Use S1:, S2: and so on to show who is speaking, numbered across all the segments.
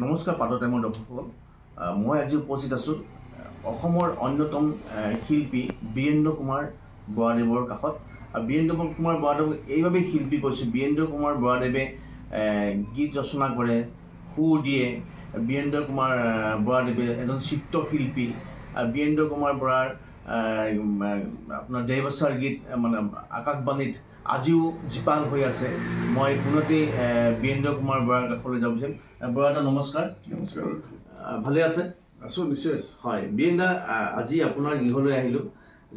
S1: নমস্কাৰ পাতটাইমৰ দৰ্শকসকল, মই আজি উপস্থিত আছোঁ অসমৰ অন্যতম শিল্পী বীৰেন্দ্ৰ কুমাৰ বৰাদেৱৰ কাষত। বীৰেন্দ্ৰ কুমাৰ বৰাদেৱক এইভাৱেই শিল্পী কৈছোঁ, বীৰেন্দ্ৰ কুমাৰ বৰাদেৱে গীত ৰচনা কৰে, সুৰ দিয়ে। বীৰেন্দ্ৰ কুমাৰ বৰাদেৱে এজন চিত্ৰশিল্পী। বীৰেন্দ্ৰ কুমাৰ বৰাৰ আপোনাৰ দেহবচাৰ গীত মানে আকাশবাণীত আজিও জীপাল হৈ আছে। মই পুনতেই বীৰেন্দ্ৰ কুমাৰ বৰাৰ কাষলৈ যাব বিচাৰিম। বৰাদা নমস্কাৰ।
S2: নমস্কাৰ।
S1: ভালে আছে?
S2: আছোঁ, নিশ্চয়।
S1: হয় বীৰেন্দ্ৰ, আজি আপোনাৰ গৃহলৈ আহিলোঁ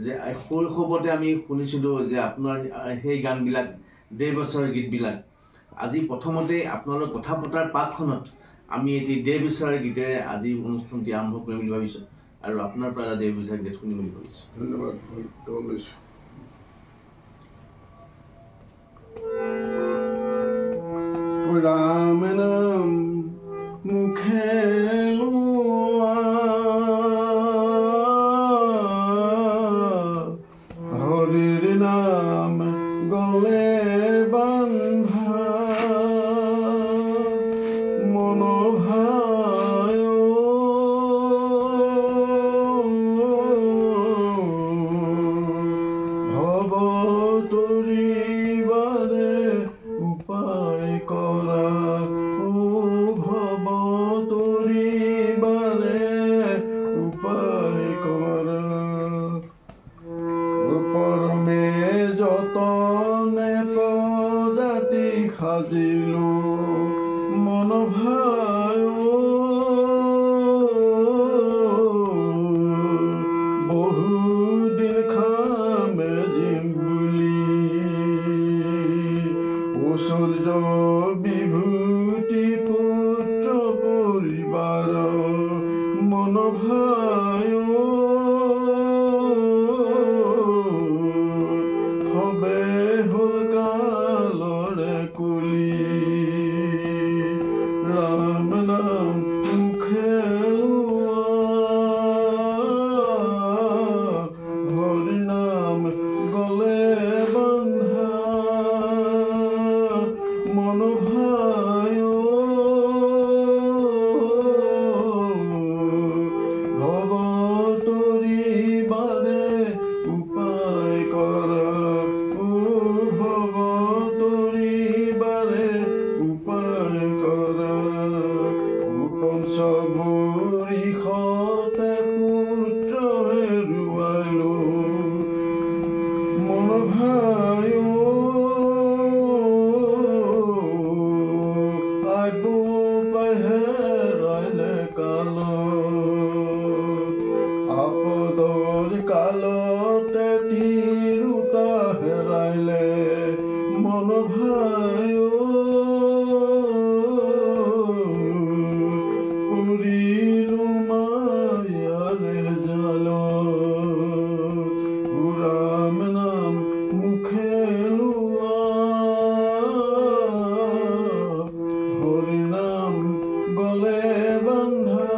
S1: যে শৈশৱতে আমি শুনিছিলোঁ যে আপোনাৰ সেই গানবিলাক দেহবচাৰ গীতবিলাক। আজি প্ৰথমতে আপোনালোক কথা পতাৰ পাকখনত আমি এটি দেহবচাৰ গীতেৰে আজি অনুষ্ঠানটি আৰম্ভ কৰিম বুলি ভাবিছোঁ আৰু আপোনাৰ পৰা এটা দেহবচাৰ গীত শুনিম বুলি ভাবিছোঁ।
S2: ধন্যবাদ। লৈছোঁ। ৰাম নাম মুখে লোৱা, হৰিৰ নাম গলে বান্ধা, মন ভায় ভৱ তৰিবাৰে উপায় কৰা, ভৱ তৰিবাৰে উপায় কৰা, পৰমে যতনে প্ৰজাতি সাজিলো, মন ভায় বহুদিন খামে জিম বুলি, ঐশ্বৰ্য বিভূতি পুত্ৰ পৰিবাৰ, মন ভায় সবে হ'ল কালৰে কুলি, ৰাম নাম মুখে লোৱা, হৰি নাম গলে বান্ধা, মন ভায় ভৱ তৰিবাৰে উপায় কৰা, ভৱ তৰিবাৰে উপায় কৰা, পঞ্চবৰিষতে পুত্ৰ হেৰুৱালো, মন ভায় আগো হেৰাইলে কাল, আপদৰ কালতে তিৰোতা হেৰাইলে, মন ভায় পৰিলো মায়াৰে জালত, ৰাম নাম মুখে লোৱা, হৰি নাম গলে বান্ধা,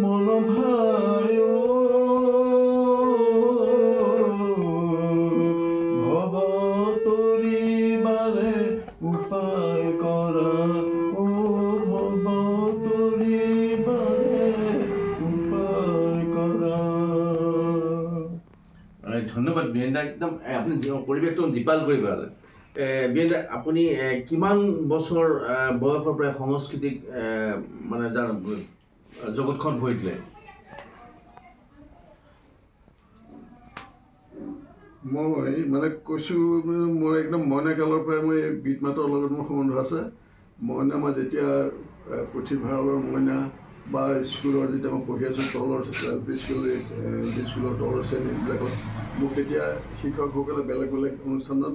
S2: মন ভায় ভৱ তৰিবাৰে উপায় কৰা, ভৱ তৰিবাৰে উপায় কৰা।
S1: ধন্যবাদ বীৰেন্দ্ৰ, একদম আপুনি পৰিৱেশটো জীপাল কৰি পেলালে। বীৰেন্দ্ৰ, আপুনি কিমান বছৰ বয়সৰ পৰা সংস্কৃতিক মানে যাৰ জগতখন ভৰি দিলে?
S2: মই মানে কৈছোঁ, মই একদম মইনা কালৰ পৰাই মই গীত মাতৰ লগত মোৰ সম্বন্ধ আছে। মইনা মই যেতিয়া পুথিভঁৰালৰ মইনা বা স্কুলৰ যেতিয়া মই পঢ়ি আছোঁ তলৰ স্কুলৰ তলৰ শ্ৰেণীবিলাকত মোক তেতিয়া শিক্ষকসকলে বেলেগ বেলেগ অনুষ্ঠানত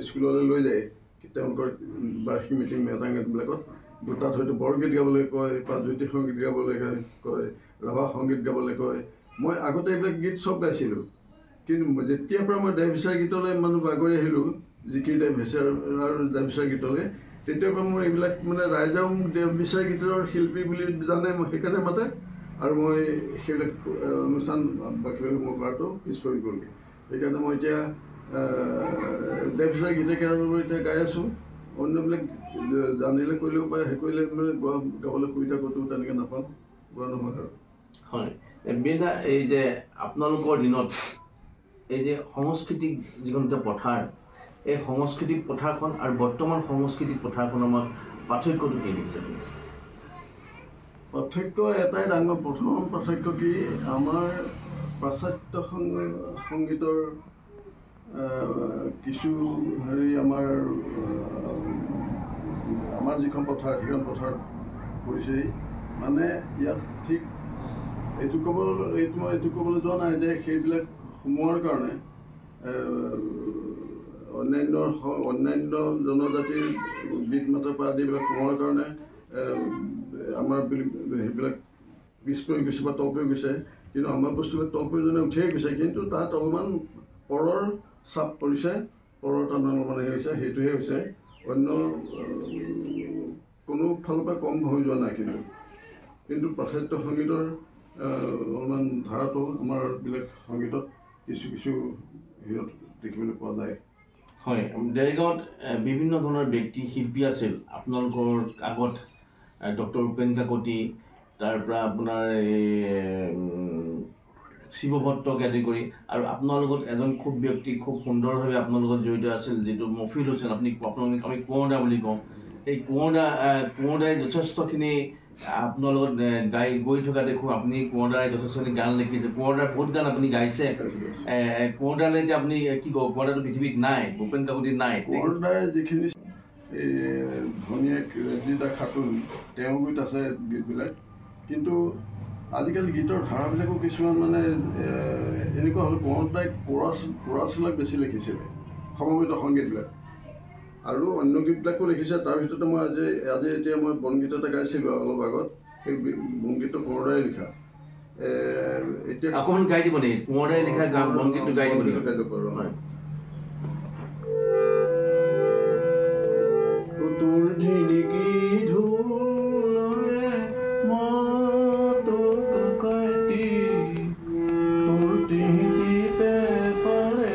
S2: স্কুললৈ লৈ যায়, তেওঁলোকৰ বাৰ্ষিক মিটিং মেটাঙবিলাকত। তাত হয়তো বৰগীত গাবলৈ কয় বা জ্যোতি সংগীত গাবলৈ কয়, ৰাভা সংগীত গাবলৈ কয়। মই আগতে এইবিলাক গীত চব গাইছিলোঁ, কিন্তু যেতিয়াৰ পৰা মই দেহবচাৰ গীতলৈ মানুহ বাগৰি আহিলোঁ, যিখিনি দেহবচাৰ আৰু দেহবচাৰ গীতলৈ, তেতিয়াৰ পৰা মোৰ এইবিলাক মানে ৰাইজেও দেহবচাৰ গীতৰ শিল্পী বুলি জানে, মই সেইকাৰণে মাতে আৰু মই সেইবিলাক অনুষ্ঠান বা কিবাবিলাক মই কৰাটো পিছ পৰি গ'লগৈ। সেইকাৰণে মই এতিয়া দেহবচাৰ গীতে এতিয়া গাই আছোঁ। অন্যবিলাক জানিলে কৰিলেও পাৰে, সেই কৰিলে মানে গাবলৈ সুবিধা ক'তো তেনেকৈ নাপাওঁ, গোৱা নহয় আৰু।
S1: হয়, বিয়েন্দা, এই যে আপোনালোকৰ দিনত এই যে সাংস্কৃতিক যিখন এতিয়া পথাৰ, এই সাংস্কৃতিক পথাৰখন আৰু বৰ্তমান সাংস্কৃতিক পথাৰখনৰ মাজত পাৰ্থক্যটো কি দেখিছে?
S2: পাৰ্থক্য এটাই ডাঙৰ, প্ৰথম পাৰ্থক্য কি, আমাৰ পাশ্চাত্য সংগীতৰ কিছু হেৰি আমাৰ যিখন পথাৰ, সেইখন পথাৰত পৰিছেহি। মানে ইয়াত ঠিক এইটো ক'বলৈ যোৱা নাই যে সেইবিলাক সোমোৱাৰ কাৰণে অন্যান্য জনজাতিৰ গীত মাতৰ পৰা আদি এইবিলাক সোমোৱাৰ কাৰণে আমাৰ সেইবিলাক পিছ পৰি গৈছে বা তল পৰি গৈছে, কিন্তু আমাৰ বস্তুবিলাক তল পৰি যেনে উঠিয়ে গৈছে, কিন্তু তাত অলপমান পৰৰ চাপ পৰিছে, পৰৰ তাৰমানে অলপমান হেৰি হৈছে, সেইটোহে হৈছে, অন্য কোনো ফালৰ পৰা কম হৈ যোৱা নাই। কিন্তু পাশ্চাত্য সংগীতৰ অলপমান ধাৰাটো আমাৰ বিলাক সংগীতত কিছু হেৰিয়ত দেখিবলৈ পোৱা যায়।
S1: হয়, দেৰগাঁৱত বিভিন্ন ধৰণৰ ব্যক্তি শিল্পী আছিল আপোনালোকৰ আগত, ডক্টৰ উপেন কাকতি, তাৰ পৰা আপোনাৰ শিৱভট্টক আদি কৰি, আৰু আপোনাৰ লগত এজন খুব ব্যক্তি খুব সুন্দৰভাৱে আপোনাৰ লগত জড়িত আছিল, যিটো মফিল হুছেইন, আমি কোঁৱৰদা বুলি কওঁ। সেই কোঁৱৰদাই যথেষ্টখিনি আপোনাৰ লগত গৈ থকা দেখোঁ। আপুনি কোঁৱৰদাই যথেষ্টখিনি গান লিখিছে, কোঁৱৰদাৰ বহুত গান আপুনি গাইছে। কোঁৱৰদালৈ এতিয়া আপুনি কি কব? কোঁৱৰদাটো পৃথিৱীত নাই, ভূপেন কাকতি নাই।
S2: কোঁৱৰদাই যিখিনি ভনীয়েক ৰঞ্জিতা খাতুন, তেওঁৰ গীত আছে গীতবিলাক, কিন্তু আজিকালি গীতৰ ধাৰাবিলাকো কিছুমান মানে এনেকুৱা হ'ল, কোঁৱৰদাই কোৰাছবিলাক বেছি লিখিছিলে, সমবেত সংগীতবিলাক, আৰু অন্য গীতবিলাকো লিখিছে। তাৰ ভিতৰতে মই আজি এতিয়া মই বনগীত এটা গাইছিলোঁ অলপ আগত, সেই বনগীতটো কোঁৱৰদাই লিখা। এতিয়া
S1: অকণমান গাই দিব নেকি? কোঁৱৰদাই লিখা বনগীতটো গাই দিব নেকি?
S2: গাই দিব পাৰোঁ। তোৰ ঢিনিকি ঢোলৰে মাতো ককাইটি, তোৰ টিহিটি পেপাৰে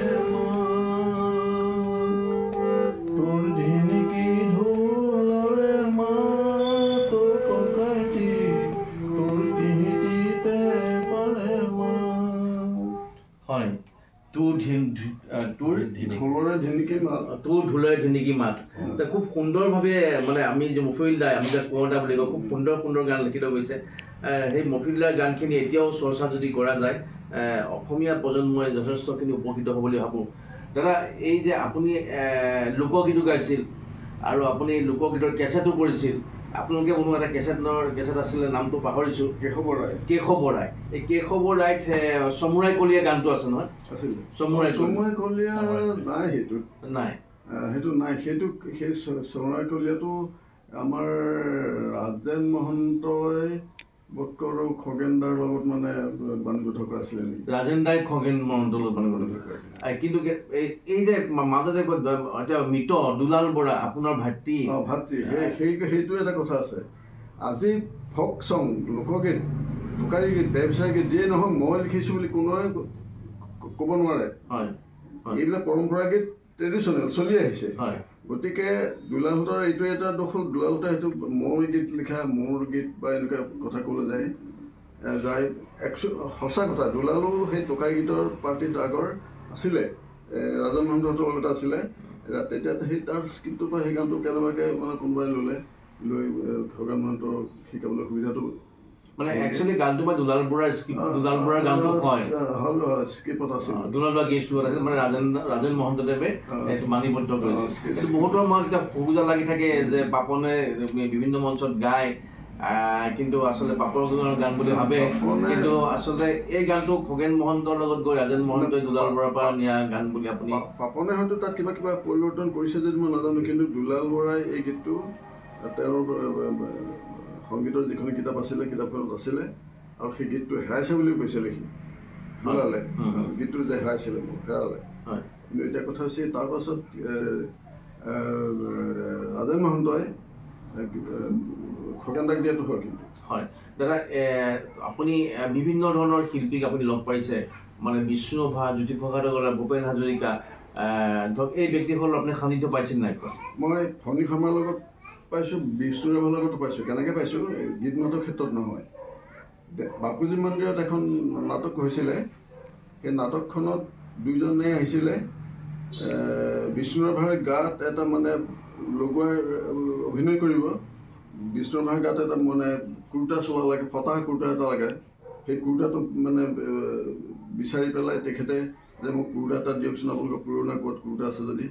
S2: তোৰ ঢিনিকি ঢোলৰে মাতো ককাইটি, তোৰ টিহিটি পেপাৰে
S1: হয়, তোৰ ঢোলৰে ঢিনিকি মাত। খুব সুন্দৰভাৱে মানে আমি যে মফিল দাই, আমি যে কোঁৱৰদা বুলি কওঁ, খুব সুন্দৰ গান লিখি থৈ গৈছে। সেই মফিল দাৰ গানখিনি এতিয়াও চৰ্চা যদি কৰা যায়, অসমীয়া প্ৰজন্মই যথেষ্টখিনি উপকৃত হ'ব বুলি ভাবোঁ। দাদা, এই যে আপুনি লোকগীতো গাইছিল আৰু আপুনি লোকগীতৰ কেছেটো কৰিছিল, আপোনালোকে বনোৱা এটা কেছেট আছিলে, নামটো পাহৰিছোঁ, কেশৱ ৰায়। এই কেশৱ ৰায়ত চমুৰাই কলীয়া গানটো আছে নহয়? চমুৰাই
S2: কলীয়া নাই, সেই চমুৰাই কলীয়াটো আমাৰ ৰাজেন মহন্তই বটকৰ আৰু খগেনদাৰ লগত মানে বাণীবদ্ধ কৰাইছিলে নেকি?
S1: ৰাজেন দাই খগেন মহন্তৰ লগত বাণীবদ্ধ কৰাইছিলে। কিন্তু এই যে মাজতে এতিয়া মৃত দুলাল বৰা, আপোনাৰ ভাতৃ,
S2: সেইটো এটা কথা আছে। আজি ফক চং, লোকগীত, টোকাৰী গীত, ব্যৱসায়ী গীত যিয়ে নহওক, মই লিখিছোঁ বুলি কোনোৱে ক'ব নোৱাৰে। এইবিলাক পৰম্পৰা গীত ট্ৰেডিশ্যনেল চলি আহিছে। গতিকে দুলালহঁতৰ এইটো এটা দোষ হ'ল, দুলালহঁতে সেইটো মোৰ গীত লিখা, মোৰ গীত বা এনেকুৱা কথা ক'বলৈ যায়। সঁচা কথা, দুলালো সেই টোকাৰী গীতৰ পাৰ্টিত আগৰ আছিলে, ৰাজন মহন্তহঁতৰ লগত আছিলে। তেতিয়া সেই তাৰ স্ক্ৰিপ্টৰ পৰা সেই গানটো কেনেবাকৈ মানে কোনোবাই লৈ খগেন মহন্তক শিকাবলৈ সুবিধাটো,
S1: মানে একচুৱেলি গানটো বা দুলাল বৰাৰ গানটো হয়,
S2: স্ক্ৰিপ্টত আছে,
S1: দুলাল বৰা গীতটোত আছে, মানে ৰাজেন মহন্তদেৱে বাণীবদ্ধ কৰিছিল। বহুতৰ মনত এতিয়া সুবিধা লাগি থাকে যে পাপনে বিভিন্ন মঞ্চত গায়, কিন্তু আচলতে পাপৰ গান বুলি ভাবে, কিন্তু আচলতে এই গানটো খগেন মহন্তৰ লগত গৈ ৰাজেন মহন্তই দুলাল বৰাৰ পৰা নিয়া গান বুলি আপুনি,
S2: পাপনে হয়তো তাত কিবা পৰিৱৰ্তন কৰিছে যদি মই নাজানো, কিন্তু দুলাল বৰাই এই গীতটো তেওঁৰ সংগীতৰ যিখন কিতাপ আছিলে, কিতাপখনত আছিলে, আৰু সেই গীতটো হেৰাইছে বুলিও কৈছে লিখি, হেৰালে গীতটো যে হেৰাইছিলে, মোক হেৰালে। কিন্তু এতিয়া কথা হৈছে, তাৰপাছত ৰাজেন মহন্তই খগেন দাক দিয়াটো হয়। কিন্তু
S1: হয় দাদা, আপুনি বিভিন্ন ধৰণৰ শিল্পীক আপুনি লগ পাইছে, মানে বিষ্ণুভা, জ্যোতিপ্ৰসাদ আগৰৱালা, ভূপেন হাজৰিকা, ধৰক এই ব্যক্তিসকল আপুনি সান্নিধ্য পাইছিল নাই কোৱা?
S2: মই ফণী শৰ্মাৰ লগত পাইছোঁ, বিষ্ণুৰাভাৰ লগতো পাইছোঁ। কেনেকৈ পাইছোঁ? গীত মাতৰ ক্ষেত্ৰত নহয়। বাপুজী মন্দিৰত এখন নাটক হৈছিলে, সেই নাটকখনত দুইজনে আহিছিলে। বিষ্ণুৰাভাৰ গাত এটা মানে লগোৱাৰ অভিনয় কৰিব। বিষ্ণুৰাভাৰ গাত এটা মানে কুৰ্তা চোলা লাগে, ফটা কুৰ্তা এটা লাগে। সেই কুৰ্তাটো মানে বিচাৰি পেলাই তেখেতে যে মোক কুৰ্তা এটা দিয়কচোন, আপোনালোকৰ পুৰণা ক'ত কুৰ্তা আছে যদি।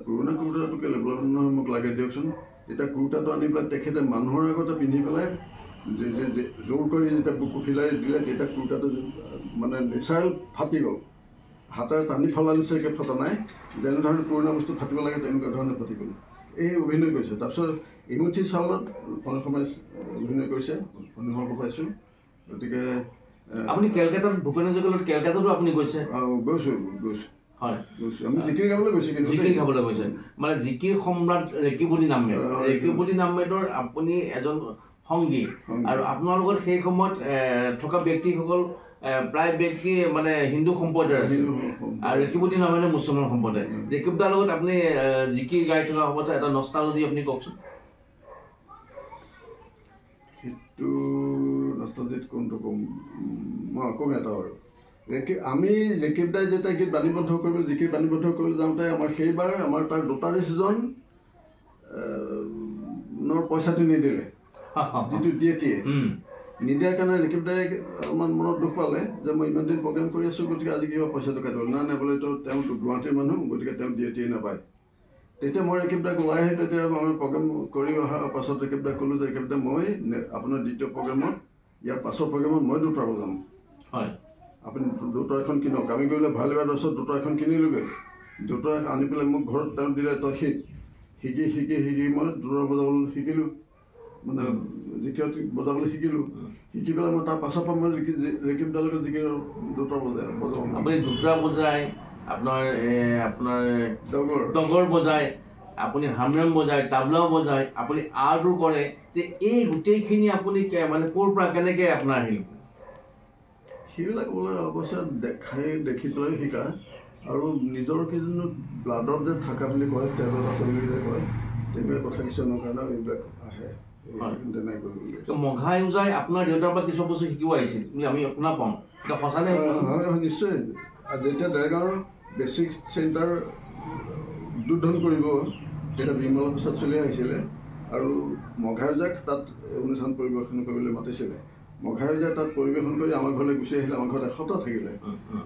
S2: পুৰণা কুৰ্তাটো কেলৈ বোলে নহয়, মোক লাগে দিয়কচোন। তেতিয়া কুৰ্তাটো আনি পেলাই তেখেতে মানুহৰ আগতে পিন্ধি পেলাই জোৰ কৰি যেতিয়া বুকু ফিলাই দিলে, তেতিয়া কুৰ্তাটো মানে নেচাৰেল ফাটি গ'ল। হাতেৰে টানি ফলা নিচিনাকৈ ফটা নাই, যেনেধৰণে পুৰণা বস্তু ফাটিব লাগে তেনেকুৱা ধৰণে ফাটি গ'ল। এই অভিনয় কৰিছে। তাৰপিছত ইমুঠি চাউলত ফণী শৰ্মাই অভিনয় কৰিছে, ফণী শৰ্মা পাইছোঁ। গতিকে
S1: আপুনি কেলকাতাত ভূপেন হাজৰিকাৰ কেলকাতাতো আপুনি গৈছে?
S2: গৈছোঁ।
S1: হয়,
S2: গৈছোঁ। আমি জিকিৰ গাবলৈ গৈছোঁ। কিন্তু
S1: জিকিৰ গাবলৈ গৈছে মানে জিকিৰ সম্ৰাট ৰেকিবুদ্দিন আহমেদ। ৰেকিবুদ্দিন আহমেদৰ আপুনি এজন সংগী, আৰু আপোনাৰ লগত সেই সময়ত থকা ব্যক্তিসকল প্ৰায় ব্যক্তি মানে হিন্দু সম্প্ৰদায়ৰ আছিল, আৰু ৰেকিবুদ্দিন আহমেদে মুছলমান সম্প্ৰদায়। ৰেকিবদাৰ লগত আপুনি জিকিৰ গাই থকা অৱস্থা এটা নষ্টালজি আপুনি কওকচোন।
S2: সেইটো নষ্টালজিত কোনটো ক'ম? মই ক'ম এটা বাৰু। আমি ৰেকিবদাই যেতিয়া গীত বাণীবদ্ধ কৰিব, জিকিৰ বাণীবদ্ধ কৰিবলৈ যাওঁতে আমাৰ সেইবাৰ আমাৰ তাৰ দুটাৰে ছিজনৰ পইচাটো নিদিলে, যিটো দিয়ে নিদিয়াৰ কাৰণে ৰেকিবদাই অলপমান মনত দুখ পালে যে মই ইমান দিন প্ৰগ্ৰেম কৰি আছোঁ, গতিকে আজি কিবা পইচাটো কাটিব। নাই বোলেতো তেওঁ গুৱাহাটীৰ মানুহ, গতিকে তেওঁ দিয়ে নাপায়। তেতিয়া মই ৰেকিবদাক ওলাই আহি তেতিয়া আমি প্ৰগ্ৰেম কৰি অহাৰ পাছত ৰেকিবদাক ক'লোঁ যে ৰেকিবদা, মই আপোনাৰ দ্বিতীয় প্ৰগ্ৰেমত, ইয়াৰ পাছৰ প্ৰগ্ৰেমত মই দুটা বজাম। হয়, আপুনি দুটা এখন কিনক। আমি কৰিলে ভাল লগা দৰ্শত দুটা এখন কিনিলোগৈ। দুটা আনি পেলাই মোক ঘৰত তেওঁ দিলে, তই শিকি মই দুটা বজাবলৈ শিকিলোঁ, মানে জিকিৰত বজাবলৈ শিকিলোঁ। শিকি পেলাই মই তাৰ পাছৰ পৰা মই ৰেকিবদাৰ লগত জিকিৰ দুটা বজাওঁ।
S1: আপুনি দুটা বজাই, আপোনাৰ ডগৰ বজাই, আপুনি হাৰমনিয়াম বজায়, তাবলাও বজায়, আপুনি আৰ্টো কৰে, যে এই গোটেইখিনি আপুনি মানে ক'ৰ পৰা কেনেকৈ আপোনাৰ আহিল?
S2: সেইবিলাক বোলে অৱশ্যে দেখি পেলাই শিকা, আৰু নিজৰ কিজনো ব্লাডত যে থকা বুলি কয়, তেজত আছে বুলি যে কয়, তেনেকুৱা কথা কিছুমানৰ কাৰণে এইবিলাক আহে।
S1: মঘাই ওজাই আপোনাৰ দেউতাৰ পৰা কিছু বস্তু শিকিব আহিছিল বুলি আমি শুনা পাওঁ, সঁচানে?
S2: হয়, নিশ্চয়। যেতিয়া দেৰগাঁৱৰ বেচিক চেণ্টাৰ উদ্বোধন কৰিব, তেতিয়া বিমলা প্ৰসাদ চলি আহিছিলে, আৰু মঘাই ওজাক তাত অনুষ্ঠান পৰিৱেশন কৰিবলৈ মাতিছিলে। মঘাই ওজাই তাত পৰিৱেশন কৰি আমাৰ ঘৰলৈ গুচি আহিলে, আমাৰ ঘৰত এসপ্তাহ থাকিলে।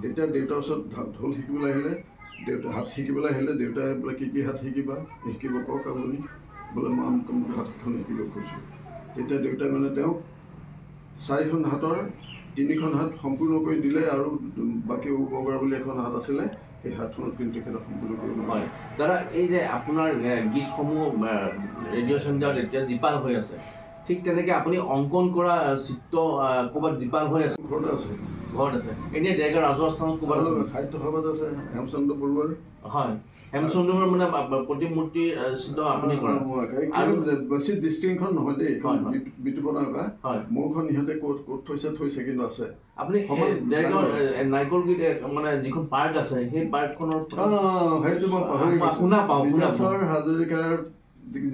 S2: তেতিয়া দেউতাৰ ওচৰত ঢোল শিকিবলৈ আহিলে, হাত শিকিবলৈ আহিলে। দেউতাই বোলে কি হাত শিকিব কওক আপুনি, বোলে মই হাতখন শিকিব কৈছোঁ। তেতিয়া দেউতাই মানে তেওঁক 4খন হাতৰ 3খন হাত সম্পূৰ্ণ কৰি দিলে, আৰু বাকী উপগৰা বুলি এখন হাত আছিলে, সেই হাতখনত কিন্তু তেখেতক সম্পূৰ্ণ কৰিব।
S1: হয় দাদা, এই যে আপোনাৰ গীতসমূহ ৰেডিঅ' চেণ্টাৰত এতিয়া জীপাল হৈ আছে, ঠিক তেনেকৈ আপুনি অংকন কৰা চিত্ৰ ক'ৰবাত জীপাল হৈ আছে?
S2: ঘৰতে আছে।
S1: এনেই দেৰগাঁও ৰাজহুৱা স্থানত ক'ৰবাত আছে?
S2: সাহিত্য সভাত আছে, হেমচন্দ্ৰ বৰুৱাৰ।
S1: হয়, হেমচন্দ্ৰৰ মানে প্ৰতিমূৰ্তি চিত্ৰ আপুনি কৰে?
S2: আৰু বেছি ডিষ্টিংখন নহয় দেই, বিতুপন মোৰখন ইহঁতে ক'ত থৈছে কিন্তু আছে।
S1: আপুনি দেৰগাঁও নাৰিকল গীত মানে যিখন পাৰ্ক আছে, সেই পাৰ্কখনৰ
S2: সেইটো মই পাহৰি
S1: শুনা পাওঁ।
S2: হাজৰিকাৰ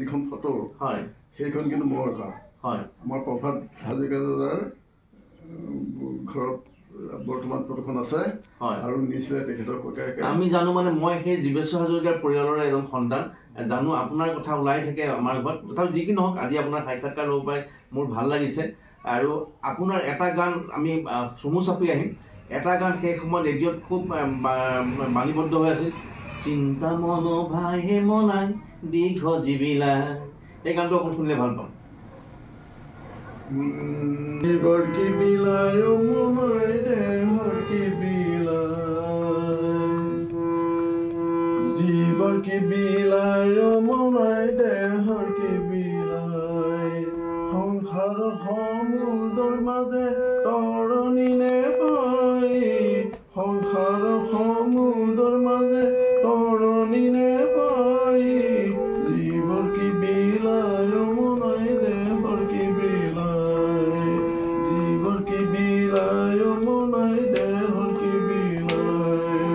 S2: যিখন ফটো, হয়, সেইখন কিন্তু মোৰ এটা। হয়, আমাৰ প্ৰভাত হাজৰিকা দাদাৰ ঘৰত বৰ্তমান ফটোখন আছে, আৰু নিশ্চয় তেখেতৰ ককায়েকে।
S1: আমি জানো মানে মই সেই জীৱেশ্বৰ হাজৰিকাৰ পৰিয়ালৰে এজন সন্তান, জানো আপোনাৰ কথা ওলাই থাকে আমাৰ ঘৰত। তথাপি যি কি নহওক, আজি আপোনাৰ সাক্ষাৎকাৰ ল'ব পাই মোৰ ভাল লাগিছে। আৰু আপোনাৰ এটা গান আমি চমু চাপি আহিম। এটা গান সেই সময়ত ৰেডিঅ'ত খুব বাণীবদ্ধ হৈ আছিল, চিন্তা মন ভাই হে মনাই দীৰ্ঘ জীৱিলা। এই গানটো অকণ শুনিলে ভাল পাম।
S2: জীৱৰ কি বিলায় মনাই দেহৰ কি বিলায়, জীৱৰ কি বিলায় মনাই দেহৰ কি বিলায়, সংসাৰৰ সমুদ্ৰৰ মাজে তৰণি নে পাই, সংসাৰৰ সমুদ্ৰৰ মাজে তৰণি নে পাই, জীৱৰ কি বিলায় মনাই দেহৰ কি বিলায়, জীৱৰ কি বিলায় মনাই দেহৰ কি বিলায়,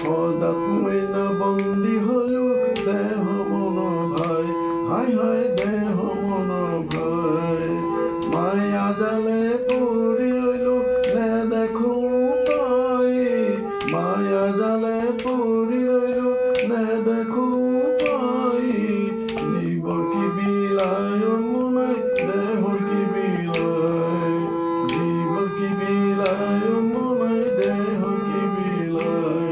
S2: সজাত মইনা মনাই দেহৰ কি বিলাই জীৱৰ কি বিলাই মনাই দেহৰ কি বিলাই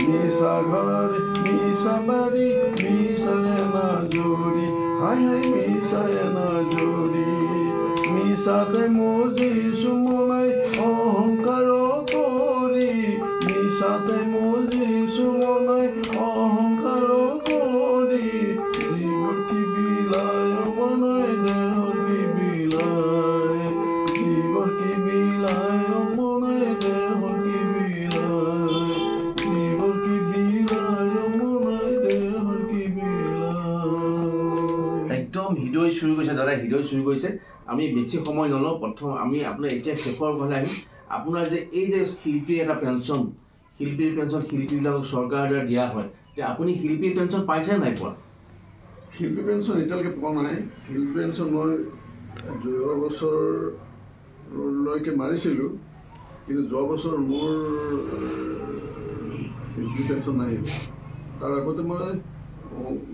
S2: নিশা ঘৰ নিশা বাৰী মিছায় না জৰি হাই হাই মিছায় না জৰি মিছাতে মোৰ যিছু মনাই অহংকাৰ কৰি মিছাতে মোৰ যিছু মনাই অহংকাৰ কৰি জীৱৰ কি বিলাই মনাই দেহৰ কি বিলাই জীৱৰ কি বিলাই মনাই দেহৰ কি বিলাই জীৱৰ কি বিলাই মনাই দেহৰ কি বিলাই
S1: একদম হৃদয় চুই গৈছে দাদা, হৃদয় চুই গৈছে। আমি বেছি সময় নলওঁ, প্ৰথম আমি আপোনাৰ এতিয়া শেষৰ ফালে আহিম। আপোনাৰ যে এই যে শিল্পীৰ এটা পেঞ্চন, শিল্পীৰ পেঞ্চন শিল্পীবিলাকক চৰকাৰৰ দ্বাৰা দিয়া হয়, এতিয়া আপুনি শিল্পীৰ পেঞ্চন পাইছে নাই পোৱা?
S2: শিল্পী পেঞ্চন এতিয়ালৈকে পোৱা নাই। শিল্পী পেঞ্চন মই যোৱা বছৰলৈকে মাৰিছিলোঁ, কিন্তু যোৱা বছৰ মোৰ শিল্পী পেঞ্চন নাহিল। তাৰ আগতে মই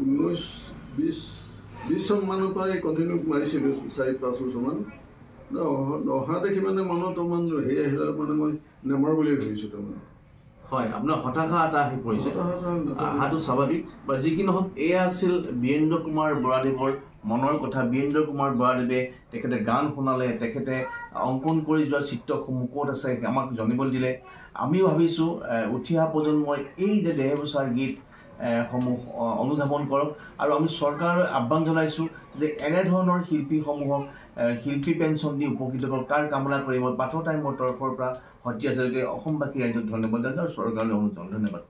S2: 19-20 চনমানৰ পৰাই কণ্টিনিউ মাৰিছিলোঁ, 4-5 বছৰমান। অহা দেখি মানে মনত অকণমান হেৰি আহিলে মানে মই নেমাৰো বুলিয়ে ভাবিছোঁ তাৰমানে।
S1: হয়, আপোনাৰ হতাশা এটা আহি পৰিছে, আহাটো স্বাভাৱিক। বা যি কি নহওক, এয়া আছিল বীৰেন্দ্ৰ কুমাৰ বৰাদেৱৰ মনৰ কথা। বীৰেন্দ্ৰ কুমাৰ বৰাদেৱে তেখেতে গান শুনালে, তেখেতে অংকন কৰি যোৱা চিত্ৰসমূহ ক'ত আছে আমাক জানিবলৈ দিলে। আমিও ভাবিছোঁ উঠি অহা প্ৰজন্মই এই যে দেহবচাৰ গীত সমূহ অনুধাৱন কৰক, আৰু আমি চৰকাৰলৈ আহ্বান জনাইছোঁ যে এনেধৰণৰ শিল্পীসমূহক শিল্পী পেঞ্চন দি উপকৃত কৰক। তাৰ কামনা কৰি মই পাথৰ টাইমৰ তৰফৰ পৰা সত্ৰীয়া হাজৰিকাই অসমবাসী ৰাইজক ধন্যবাদ জনাইছোঁ আৰু চৰকাৰলৈ অনুৰোধ। ধন্যবাদ।